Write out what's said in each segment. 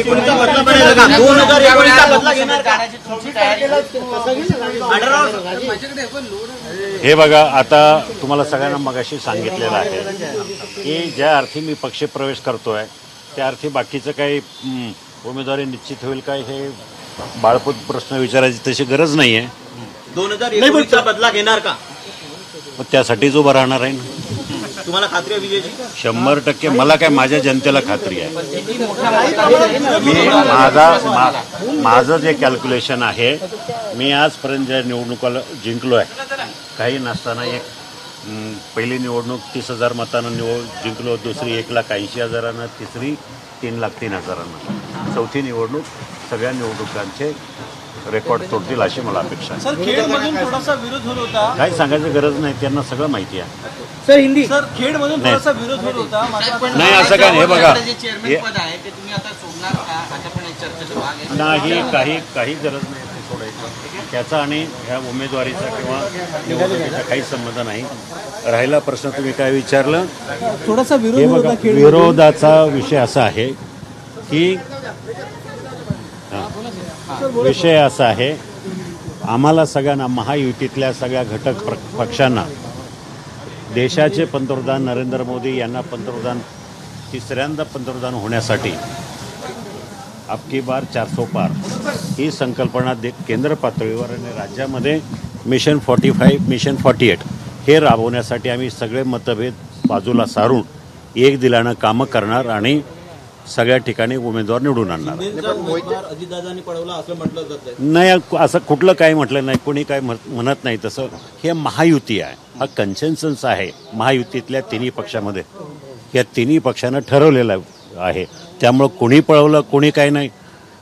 2019चा बदला पडेल का? 2019चा बदला घेणार का? हे बघा, आता तुम्हाला सगळ्यांना मगाशी सांगितलेलं आहे की ज्या अर्थी मी पक्षप्रवेश करतोय त्या अर्थी बाकीचं काही उमेदवारी निश्चित होईल काय हे बाळपूत प्रश्न विचारायची तशी गरज नाही आहे. 2019चा बदला घेणार का? मग त्यासाठीच उभं राहणार आहे ना. तुम्हाला खात्री आहे विजयची? 100% मला काय, माझ्या जनतेला खात्री आहे. मी माझं जे कॅल्क्युलेशन आहे, मी आजपर्यंत ज्या निवडणुकाला जिंकलो आहे, काही नसताना पहिली निवडणूक 30,000 मतांना जिंकलो, दुसरी 1,80,000, तिसरी 3,03,000. चौथी निवडणूक सगळ्या निवडणुकांचे रेकॉर्ड तोडतील अशी मला अपेक्षा आहे. सर, खेडमधून थोडासा विरोध होत होता. काही सांगायची गरज नाही, त्यांना सगळं माहिती आहे. सर, हिंदी सर, खेडमधून थोडासा विरोध होत होता. नाही असं काय नाही. बघा, नाही, काही गरज नाही ते सोडायचं. त्याचा आणि ह्या उमेदवारीचा किंवा निवडणुकीचा काही संबंध नाही. राहिला प्रश्न तुम्ही काय विचारलं, थोडासा हे बघा, विरोधाचा विषय असा आहे की विषय असा आहे, आम्हाला सगळ्यांना, महायुतीतल्या सगळ्या घटक पक्षांना, देशाचे पंतप्रधान नरेंद्र मोदी यांना तिसऱ्यांदा पंतप्रधान होण्यासाठी अबकी बार 400 पार ही संकल्पना केंद्र पातळीवर आणि राज्यामध्ये मिशन 45, मिशन 48 हे राबवण्यासाठी आम्ही सगळे मतभेद बाजूला सारून एक दिलानं कामं करणार आणि सगळ्या ठिकाणी उमेदवार निवडून आणणार. अजितदादांनी पळवला असं म्हटलं जातं. नाही, असं कुठलं काही म्हटलं नाही, कोणी काही म्हणत नाही तसं. हे महायुती आहे, हा कन्सेन्सस आहे महायुतीतल्या तिन्ही पक्षामध्ये. या तिन्ही पक्षानं ठरवलेलं आहे. त्यामुळं कोणी पळवलं कोणी काही नाही,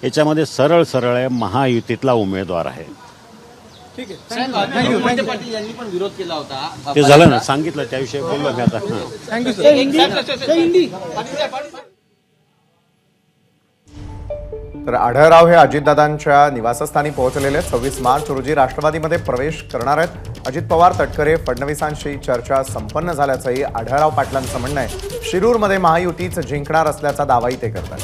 याच्यामध्ये सरळ आहे, महायुतीतला उमेदवार आहे. ठीक आहे. पाटील यांनी पण विरोध केला होता. ते झालं ना, सांगितलं, त्याविषयी बोललो मी आता. Thank you sir. तर आढळराव हे अजितदादांच्या निवासस्थानी पोहोचलेले 26 मार्च रोजी राष्ट्रवादीमध्ये प्रवेश करणार आहेत. अजित पवार, तटकरे, फडणवीसांशी चर्चा संपन्न झाल्याचंही आढळराव पाटलांचं म्हणणं आहे. शिरूरमध्ये महायुतीच जिंकणार असल्याचा दावाही ते करतात.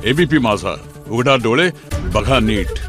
एबीपी माझा, उघडा डोळे बघा नीट.